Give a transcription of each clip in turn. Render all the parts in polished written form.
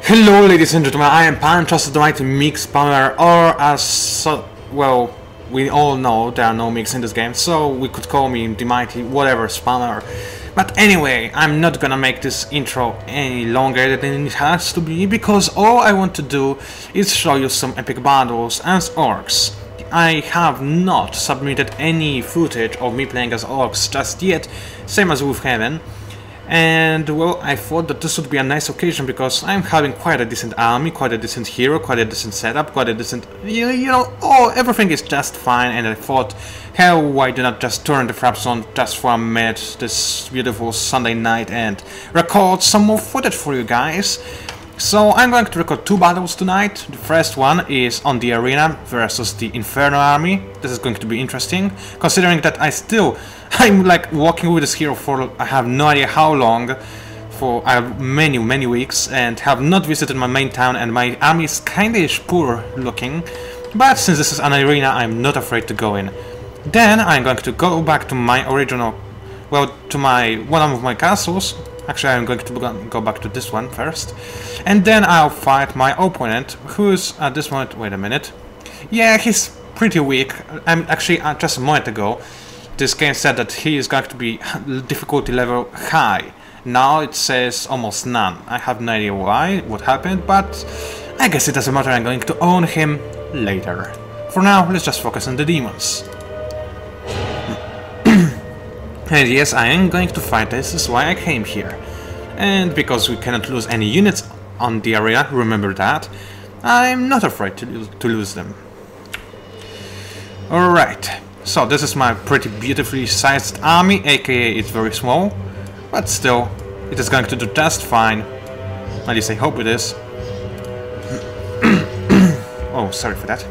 Hello ladies and gentlemen, I am PANCZASU, the mighty mix spammer, or well, we all know there are no mix in this game, so we could call me the mighty whatever spammer. But anyway, I'm not gonna make this intro any longer than it has to be, because all I want to do is show you some epic battles as orcs. I have not submitted any footage of me playing as orcs just yet, same as with Heaven. And well, I thought that this would be a nice occasion because I'm having quite a decent army, quite a decent hero, quite a decent setup, quite a decent, everything is just fine. And I thought, hell, why do not just turn the fraps on just for a minute this beautiful Sunday night and record some more footage for you guys. So I'm going to record two battles tonight. The first one is on the arena versus the Inferno army. This is going to be interesting, considering that I'm like walking with this hero for I have no idea how long, for many weeks, and have not visited my main town, and my army is kinda poor looking. But since this is an arena, I'm not afraid to go in. Then I'm going to go back to my original, well, to one of my castles. Actually, I'm going to go back to this one first, and then I'll fight my opponent, who's at this moment. Wait a minute. Yeah, he's pretty weak. I'm actually just a moment ago, this game said that he is going to be difficulty level high. Now it says almost none. I have no idea why, what happened, but I guess it doesn't matter. I'm going to own him later. For now, let's just focus on the demons. And yes, I am going to fight. This is why I came here. And because we cannot lose any units on the area, remember that, I'm not afraid to lose them. Alright, so this is my pretty beautifully sized army, aka it's very small, but still, it is going to do just fine. At least I hope it is. Oh, sorry for that.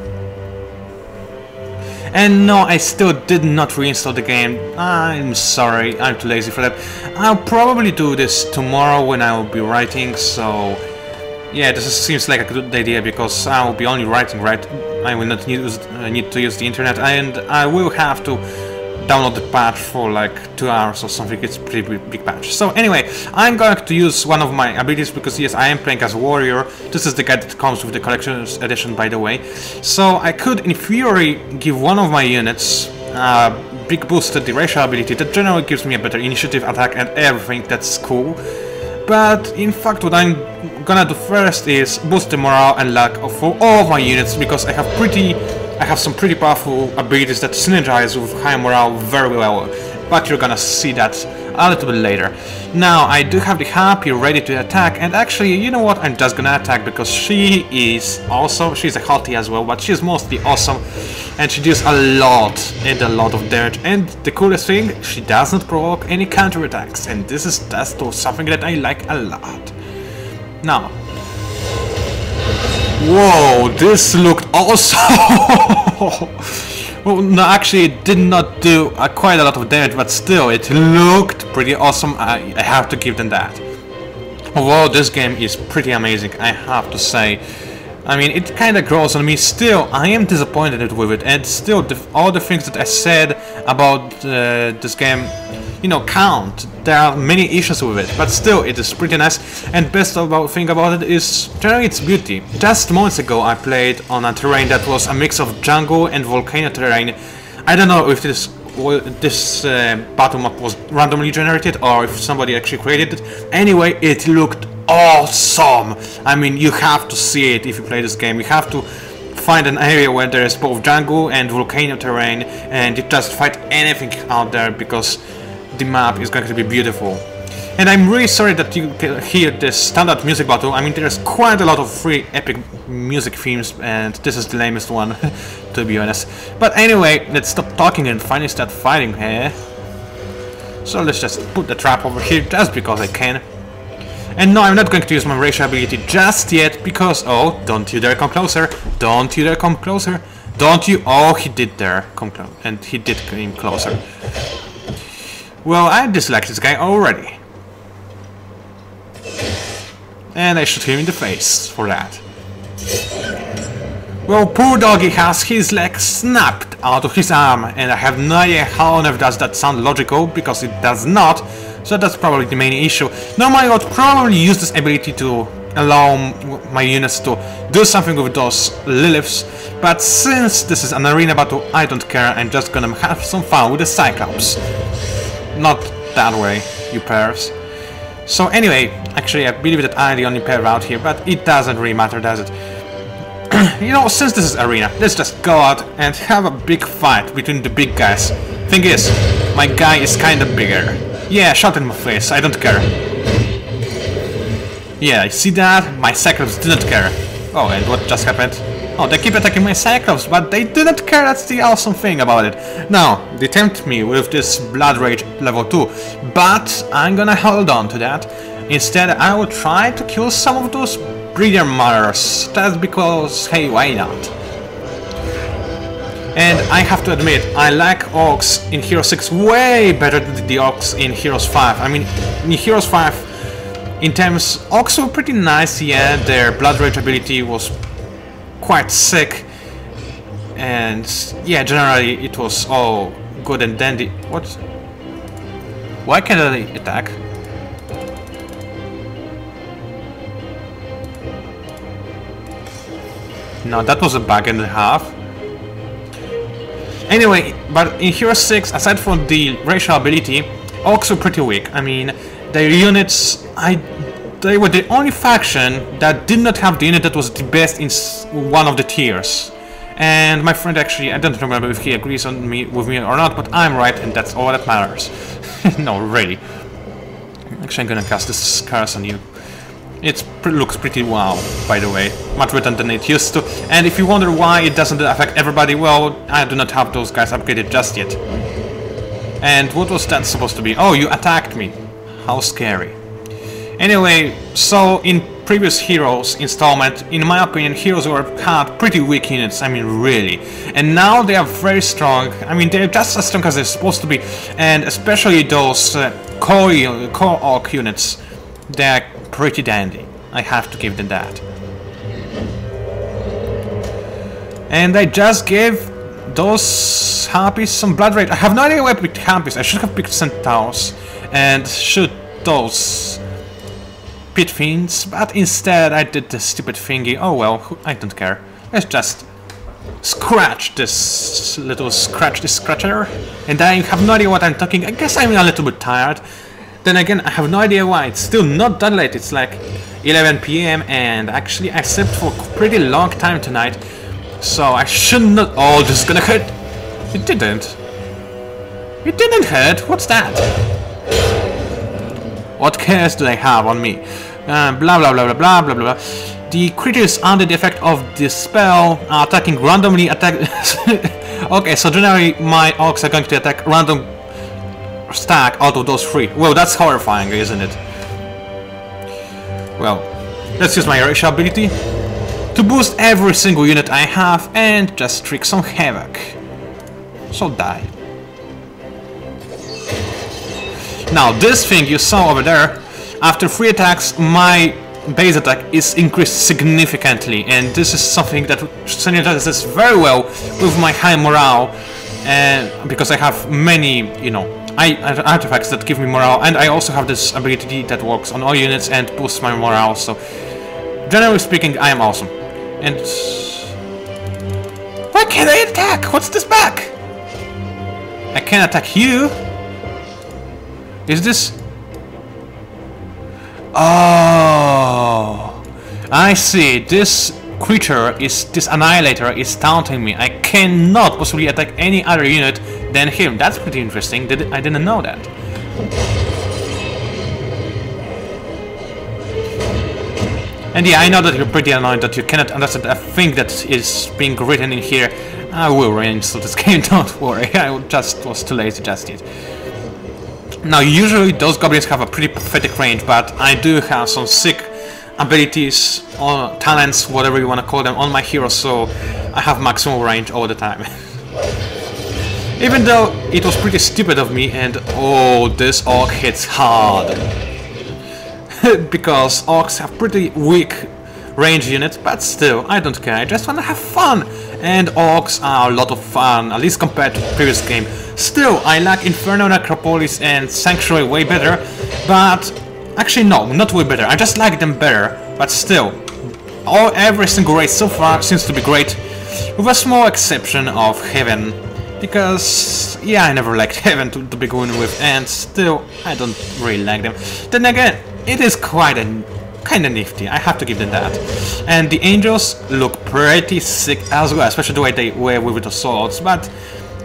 And no, I still did not reinstall the game. I'm sorry, I'm too lazy for that. I'll probably do this tomorrow when I will be writing, so yeah, this seems like a good idea because I will be only writing, right? I will not need to use the internet, and I will have to download the patch for like 2 hours or something. It's a pretty big patch. So anyway, I'm going to use one of my abilities because yes, I am playing as a warrior. This is the guide that comes with the collector's edition, by the way. So I could, in theory, give one of my units a big boost to the racial ability that generally gives me a better initiative, attack, and everything. That's cool. But in fact, what I'm gonna do first is boost the morale and luck for all of my units, because I have some pretty powerful abilities that synergize with high morale very well, but you're gonna see that a little bit later. Now, I do have the Happy ready to attack, and actually, you know what, I'm just gonna attack because she is awesome. She's a hottie as well, but she's mostly awesome, and she deals a lot of damage, and the coolest thing, she does not provoke any counterattacks, and this is just something that I like a lot. Now, whoa, this looked awesome! Well, no, actually it did not do quite a lot of damage, but still, it looked pretty awesome. I have to give them that. Although this game is pretty amazing, I have to say. I mean, it kinda grows on me. Still, I am disappointed with it, and still, all the things that I said about this game, count. There are many issues with it, but still, it is pretty nice. And best thing about it is generally its beauty. Just moments ago, I played on a terrain that was a mix of jungle and volcano terrain. I don't know if this battle map was randomly generated or if somebody actually created it. Anyway, it looked awesome. I mean, you have to see it if you play this game. You have to find an area where there is both jungle and volcano terrain, and you just fight anything out there because the map is going to be beautiful. And I'm really sorry that you can hear this standard music battle. I mean, there's quite a lot of free epic music themes, and this is the lamest one, to be honest. But anyway, let's stop talking and finally start fighting here. So let's just put the trap over here just because I can. And no, I'm not going to use my racial ability just yet because, oh, don't you dare come closer. Don't you dare come closer. Don't you? Oh, he did dare come close, and he did come closer. Well, I dislike this guy already. And I shoot him in the face for that. Well, poor doggy has his leg snapped out of his arm, and I have no idea how on earth does that sound logical, because it does not. So that's probably the main issue. Normally I would probably use this ability to allow my units to do something with those Liliths, but since this is an arena battle, I don't care, I'm just gonna have some fun with the Cyclops. Not that way, you pairs. So anyway, actually I believe that I'm the only pair out here, but it doesn't really matter, does it? You know, since this is arena, let's just go out and have a big fight between the big guys. Thing is, my guy is kinda bigger. Yeah, shot in my face, I don't care. Yeah, see that? My Cyclops didn't care. Oh, and what just happened? Oh, they keep attacking my Cyclops, but they didn't care, that's the awesome thing about it. Now, they tempt me with this Blood Rage level 2, but I'm gonna hold on to that. Instead, I will try to kill some of those breeder mothers. That's because, hey, why not? And I have to admit, I like Orcs in Hero 6 way better than the Orcs in Heroes 5. I mean, in Heroes 5, in terms, Orcs were pretty nice, yeah, their Blood Rage ability was quite sick, and yeah, generally it was all good and dandy. What? Why can't I attack? No, that was a bug and a half. Anyway, but in Hero 6, aside from the racial ability, Orcs were pretty weak. I mean, their units, they were the only faction that did not have the unit that was the best in one of the tiers. And my friend actually, I don't remember if he agrees with me or not, but I'm right, and that's all that matters. No, really. Actually, I'm gonna cast this curse on you. It looks pretty wow, by the way. Much better than it used to. And if you wonder why it doesn't affect everybody, well, I do not have those guys upgraded just yet. And what was that supposed to be? Oh, you attacked me. How scary. Anyway, so in previous Heroes installment, in my opinion, Heroes had pretty weak units, I mean really. And now they are very strong, I mean they're just as strong as they're supposed to be. And especially those core Orc units, they're pretty dandy. I have to give them that. And I just gave those Harpies some Blood Rage. I have no idea why I picked Harpies, I should have picked Centaurs and shoot those Pit Fiends, but instead I did the stupid thingy. Oh well, I don't care. Let's just scratch this little scratcher. And I have no idea what I'm talking. I guess I'm a little bit tired. Then again, I have no idea why. It's still not that late. It's like 11 PM and actually I slept for a pretty long time tonight. So I should not... Oh, this is gonna hurt. It didn't. It didn't hurt. What's that? What cares do they have on me? Blah blah blah blah blah blah blah. The creatures under the effect of this spell are attacking randomly. Okay, so generally my Orcs are going to attack random stack out of those three. Well, that's horrifying, isn't it? Well, let's use my racial ability to boost every single unit I have and just wreak some havoc. So die. Now this thing you saw over there, after 3 attacks my base attack is increased significantly, and this is something that synergizes very well with my high morale, and because I have many, you know, artifacts that give me morale, and I also have this ability that works on all units and boosts my morale, so generally speaking I am awesome. And why can't I attack? What's this back? I can't attack you. Is this... Oh, I see. This creature is... This annihilator is taunting me. I cannot possibly attack any other unit than him. That's pretty interesting. I didn't know that. And yeah, I know that you're pretty annoyed that you cannot understand a thing that is being written in here. I will reinstall this game, don't worry. I just was too lazy just yet. Now, usually those goblins have a pretty pathetic range, but I do have some sick abilities, or talents, whatever you want to call them, on my heroes, so I have maximum range all the time. Even though it was pretty stupid of me, and oh, this orc hits hard. Because orcs have pretty weak range units, but still, I don't care, I just want to have fun. And orcs are a lot of fun, at least compared to the previous game. Still, I like Inferno, Necropolis and Sanctuary way better, but actually no, not way better, I just like them better. But still, every single race so far seems to be great, with a small exception of Heaven. Because, yeah, I never liked Heaven to begin with, and still, I don't really like them. Then again, it is kinda nifty, I have to give them that. And the Angels look pretty sick as well, especially the way they wear with the swords, but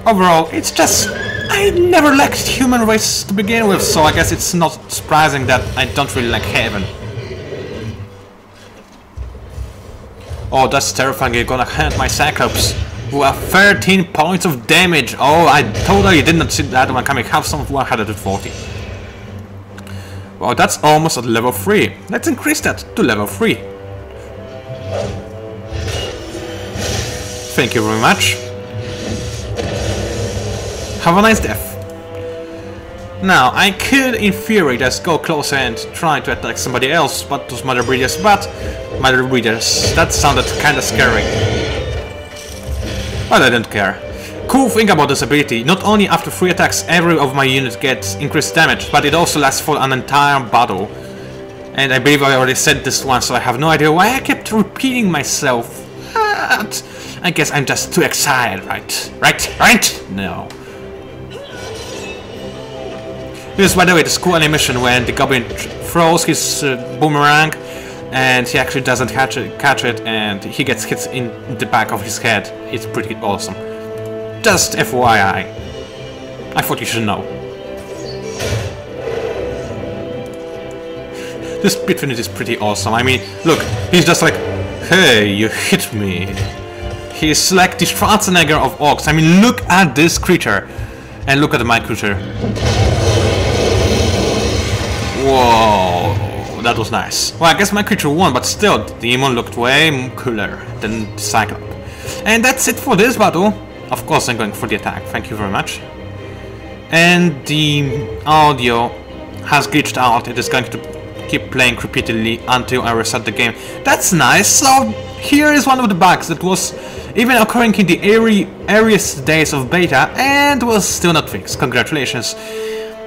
overall, it's just... I never liked human race to begin with, so I guess it's not surprising that I don't really like Heaven. Oh, that's terrifying, you're gonna hand my Cyclops. Who have 13 points of damage. Oh, I totally did not see that one coming. Have some 140. Well, that's almost at level 3. Let's increase that to level 3. Thank you very much. Have a nice death. Now, I could, in theory, just go closer and try to attack somebody else, but those Mother Breeders, that sounded kinda scary. But I don't care. Cool thing about this ability, not only after 3 attacks every of my units gets increased damage, but it also lasts for an entire battle. And I believe I already said this once, so I have no idea why I kept repeating myself. But I guess I'm just too excited, right? Right? No. This is, by the way, the cool animation when the Goblin throws his boomerang and he actually doesn't catch it and he gets hit in the back of his head. It's pretty awesome. Just FYI. I thought you should know. This Bitfinite is pretty awesome. I mean, look, he's just like, hey, you hit me. He's like the Schwarzenegger of Orcs. I mean, look at this creature. And look at my creature. Whoa. That was nice. Well, I guess my creature won, but still, the Demon looked way cooler than the Cyclops. And that's it for this battle. Of course, I'm going for the attack. Thank you very much. And the audio has glitched out. It is going to keep playing repeatedly until I reset the game. That's nice. So here is one of the bugs that was even occurring in the earliest days of beta and was still not fixed. Congratulations.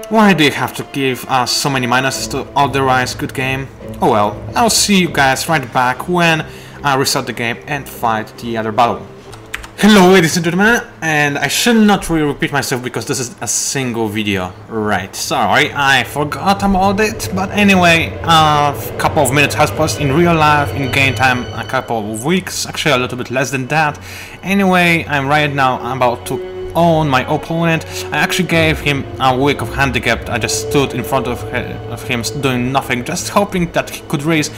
Why do you have to give us so many minuses to otherwise good game? Oh well, I'll see you guys right back when I reset the game and fight the other battle. Hello ladies and gentlemen, and I should not really repeat myself because this is a single video. Right, sorry, I forgot about it, but anyway, a couple of minutes has passed in real life, in game time a couple of weeks, actually a little bit less than that. Anyway, I'm right now about to own my opponent. I actually gave him a week of handicap. I just stood in front of him doing nothing, just hoping that he could raise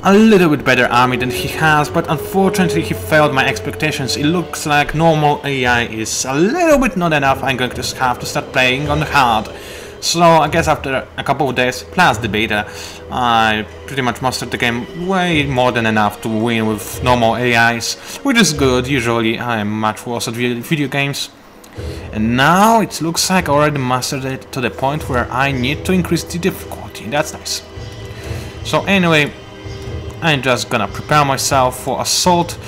a little bit better army than he has, but unfortunately he failed my expectations. It looks like normal AI is a little bit not enough. I'm going to have to start playing on hard. So I guess after a couple of days plus the beta, I pretty much mastered the game way more than enough to win with normal AIs, which is good. Usually I am much worse at video games. And now it looks like I already mastered it to the point where I need to increase the difficulty. That's nice. So anyway, I'm just gonna prepare myself for assault.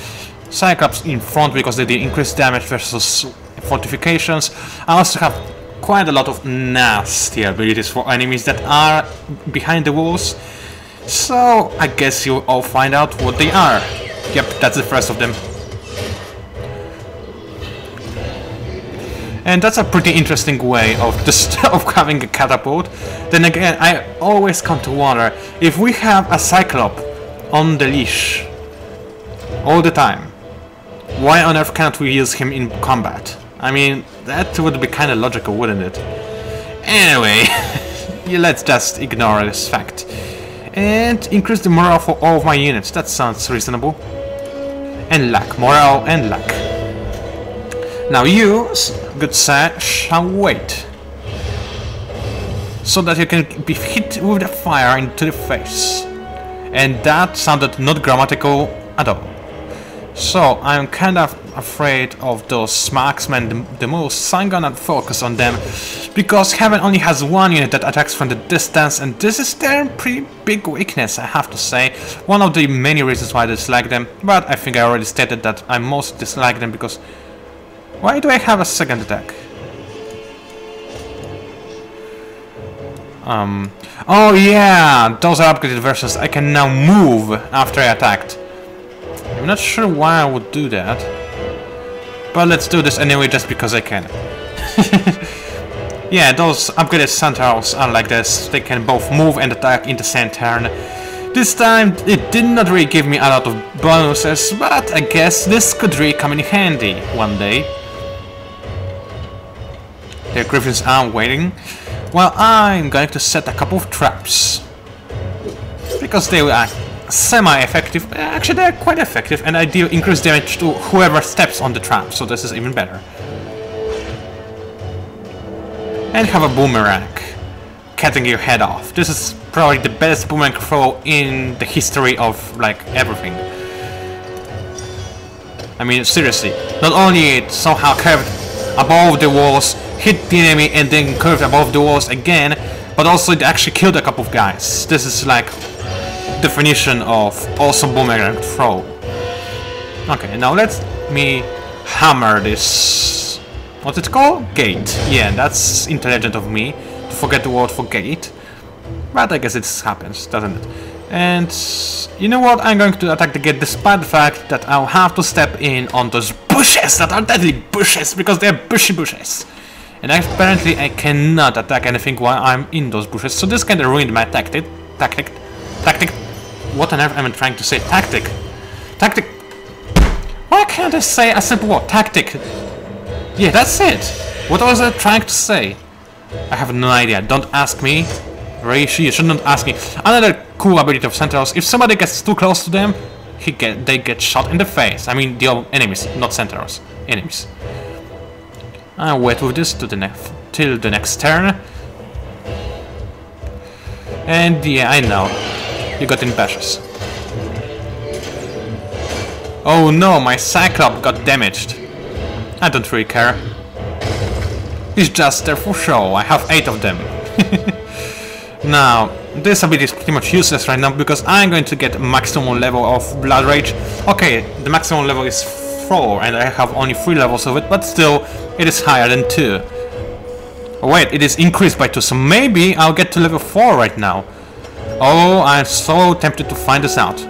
Cyclops in front because they did increased damage versus fortifications. I also have quite a lot of nasty abilities for enemies that are behind the walls. So I guess you'll all find out what they are. Yep, that's the first of them. And that's a pretty interesting way of having a catapult. Then again, I always come to wonder, if we have a Cyclops on the leash all the time, why on earth can't we use him in combat? I mean, that would be kind of logical, wouldn't it? Anyway, let's just ignore this fact. And increase the morale for all of my units, that sounds reasonable. And luck, morale and luck. Now you, good sir, shall wait, so that you can be hit with the fire into the face. And that sounded not grammatical at all. So I'm kind of afraid of those marksmen the most, so I'm gonna focus on them, because Heaven only has one unit that attacks from the distance, and this is their pretty big weakness, I have to say. One of the many reasons why I dislike them, but I think I already stated that I most dislike them because... Why do I have a second attack? Oh yeah, those are upgraded versions. I can now move after I attacked. I'm not sure why I would do that, but let's do this anyway just because I can. Yeah, those upgraded centaurs are like this. They can both move and attack in the same turn. This time it did not really give me a lot of bonuses, but I guess this could really come in handy one day. The griffins are waiting. Well, I'm going to set a couple of traps. Because they are semi-effective. Actually, they are quite effective, and I deal increased damage to whoever steps on the trap, so this is even better. And have a boomerang, cutting your head off. This is probably the best boomerang throw in the history of, like, everything. I mean, seriously, not only it somehow curved above the walls, hit the enemy and then curved above the walls again, but also it actually killed a couple of guys. This is like definition of awesome boomerang throw. Okay, now let me hammer this. What's it called? Gate. Yeah, that's intelligent of me to forget the word for gate, but I guess it happens, doesn't it? And you know what? I'm going to attack the gate despite the fact that I'll have to step in on those bushes that are deadly bushes because they're bushy bushes. And apparently I cannot attack anything while I'm in those bushes, so this kinda ruined my tactic. What on earth am I trying to say? Tactic. Why can't I say a simple word? Tactic. Yeah, that's it. What was I trying to say? I have no idea. Don't ask me. Reishi, you shouldn't ask me. Another cool ability of centaurs, if somebody gets too close to them, they get shot in the face. I mean the enemies, not centaurs. Enemies. I'll wait with this till the next turn. And yeah, I know. You got impatience. Oh no, my Cyclops got damaged. I don't really care. He's just there for show. I have 8 of them. Now, this ability is pretty much useless right now because I'm going to get maximum level of Blood Rage. Okay, the maximum level is 4 and I have only 3 levels of it, but still, it is higher than 2. Oh, wait, it is increased by 2, so maybe I'll get to level 4 right now. Oh, I'm so tempted to find this out.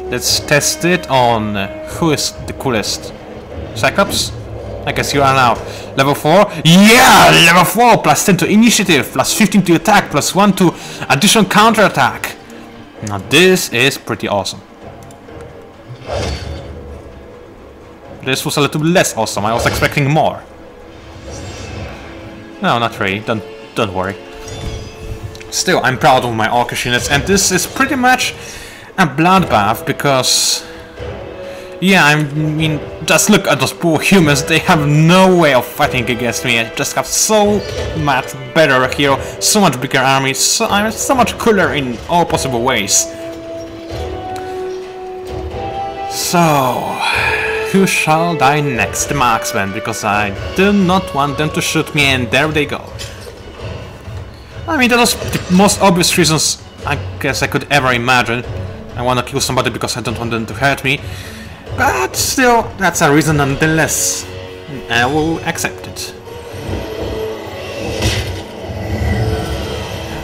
Let's test it on who is the coolest. Cyclops? I guess you are now. Level 4? Yeah! Level 4! Plus 10 to initiative, plus 15 to attack, plus 1 to additional counter-attack. Now this is pretty awesome. This was a little bit less awesome, I was expecting more. No, not really, don't worry. Still, I'm proud of my Orcish units, and this is pretty much a bloodbath because... Yeah, I mean, just look at those poor humans, they have no way of fighting against me. I just have so much better hero, so much bigger army, I'm so much cooler in all possible ways. So, who shall die next? The marksman, because I do not want them to shoot me, and there they go. I mean, that was the most obvious reasons I guess I could ever imagine. I want to kill somebody because I don't want them to hurt me. But still, that's a reason nonetheless. I will accept it.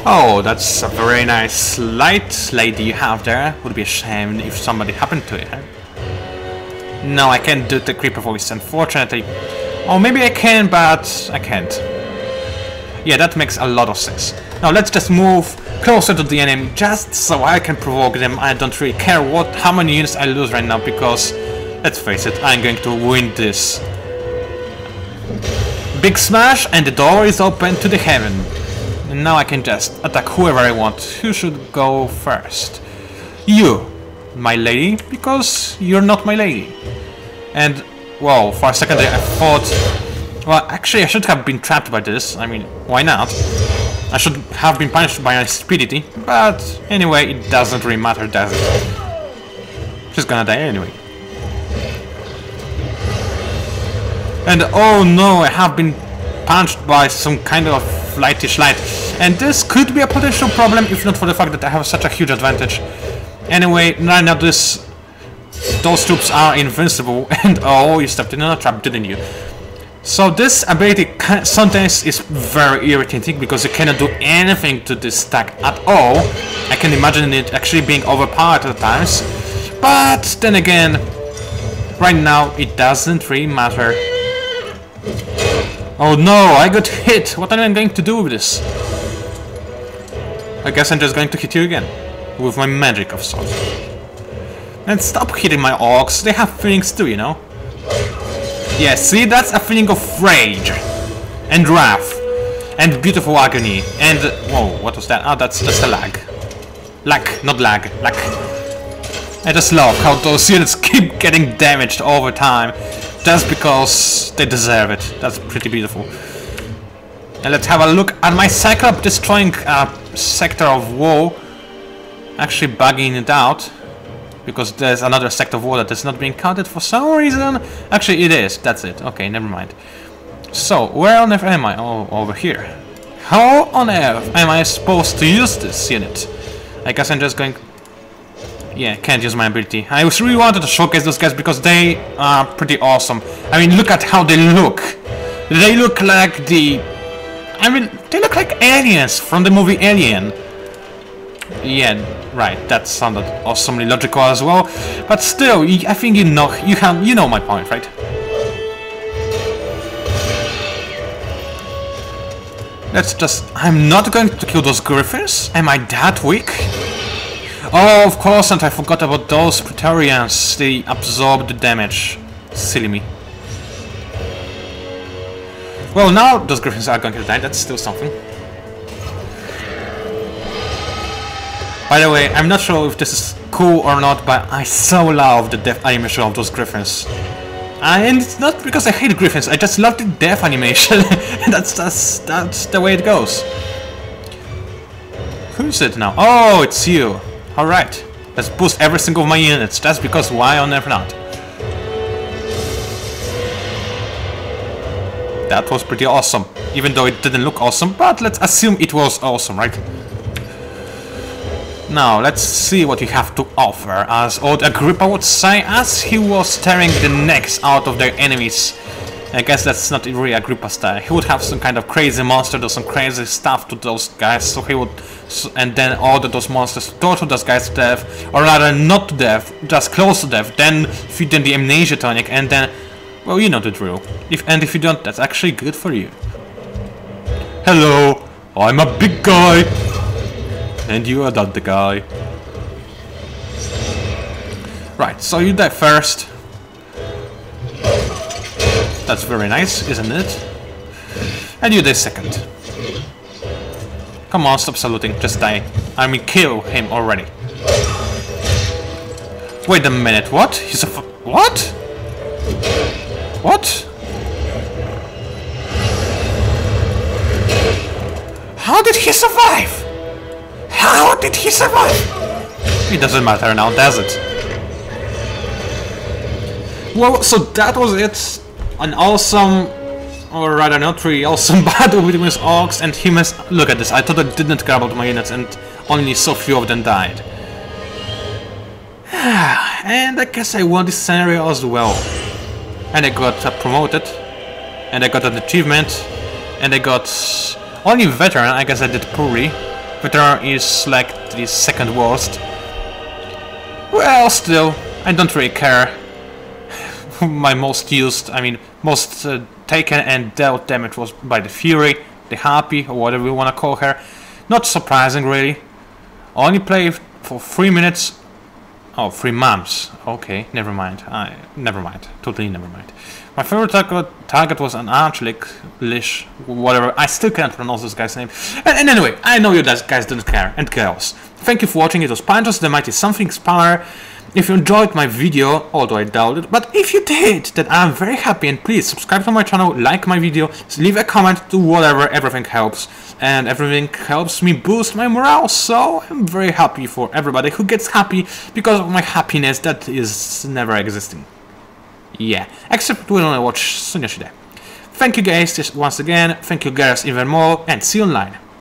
Oh, that's a very nice light lady you have there. Would be a shame if somebody happened to it. No, I can't do the creeper voice, unfortunately. Or maybe I can, but I can't. Yeah, that makes a lot of sense. Now let's just move closer to the enemy, just so I can provoke them. I don't really care how many units I lose right now, because, let's face it, I'm going to win this. Big smash, and the door is open to the heaven. And now I can just attack whoever I want. Who should go first? You, my lady, because you're not my lady. And, well, for a second I thought... Well, actually I should have been trapped by this. I mean, why not? I should have been punished by my stupidity, but anyway, it doesn't really matter, does it? She's gonna die anyway. And oh no, I have been punched by some kind of flightish light. And this could be a potential problem if not for the fact that I have such a huge advantage. Anyway, right now those troops are invincible, and oh, you stepped in a trap, didn't you? So this ability sometimes is very irritating because you cannot do anything to this stack at all. I can imagine it actually being overpowered at times, but then again, right now it doesn't really matter. Oh no, I got hit! What am I going to do with this? I guess I'm just going to hit you again, with my magic of sorts. And stop hitting my orcs, they have feelings too, you know? Yeah, see, that's a feeling of rage, and wrath, and beautiful agony, and... whoa, what was that? Oh, that's just a lag. Lag, not lag, lag. I just love how those units keep getting damaged over time, just because they deserve it. That's pretty beautiful. And let's have a look at my Cyclops destroying a sector of wall, actually bugging it out. Because there's another sector of wall that is not being counted for some reason. Actually, it is. That's it. Okay, never mind. So, where on earth am I? Oh, over here. How on earth am I supposed to use this unit? I guess I'm just going... yeah, can't use my ability. I really wanted to showcase those guys because they are pretty awesome. I mean, look at how they look. They look like the... I mean, they look like aliens from the movie Alien. Yeah, right, that sounded awesomely logical as well, but still, I think you know my point, right? Let's just... I'm not going to kill those griffins? Am I that weak? Oh, of course, and I forgot about those Praetorians. They absorb the damage. Silly me. Well, now those griffins are going to die, that's still something. By the way, I'm not sure if this is cool or not, but I so love the death animation of those griffins. And it's not because I hate griffins, I just love the death animation. that's the way it goes. Who's it now? Oh, it's you. Alright. Let's boost every single of my units. That's because why on earth not? That was pretty awesome. Even though it didn't look awesome, but let's assume it was awesome, right? Now, let's see what you have to offer, as old Agrippa would say, as he was tearing the necks out of their enemies. I guess that's not really Agrippa style. He would have some kind of crazy monster, do some crazy stuff to those guys, so he would... and then order those monsters to torture those guys to death, or rather not to death, just close to death, then feed them the amnesia tonic, and then... well, you know the drill. If you don't, that's actually good for you. Hello, I'm a big guy! And you are not the guy. Right, so you die first. That's very nice, isn't it? And you die second. Come on, stop saluting, just die. I mean, kill him already. Wait a minute, what? He's a what? What? How did he survive? How did he survive? It doesn't matter now, does it? Well, so that was it. An awesome, or rather not really awesome battle between orcs and humans. Look at this, I totally didn't care about my units and only so few of them died. And I guess I won this scenario as well. And I got promoted. And I got an achievement. And I got only veteran, I guess I did poorly. Veteran is like the second worst. Well, still, I don't really care. My most used, I mean, most taken and dealt damage was by the Fury, the Harpy, or whatever you want to call her. Not surprising, really. Only played for 3 minutes. Oh, 3 months. Okay, never mind. Never mind. Totally never mind. My favorite target was an Archlich, whatever. I still can't pronounce this guy's name. And anyway, I know you guys don't care, and chaos. Thank you for watching. It was PANCZASU, the Mighty Something Spawner. If you enjoyed my video, although I doubt it, but if you did, then I'm very happy, and please subscribe to my channel, like my video, leave a comment, do whatever, everything helps. And everything helps me boost my morale, so I'm very happy for everybody who gets happy because of my happiness that is never existing. Yeah, except when I watch Sunya Shide. Thank you guys once again, thank you guys even more, and see you online.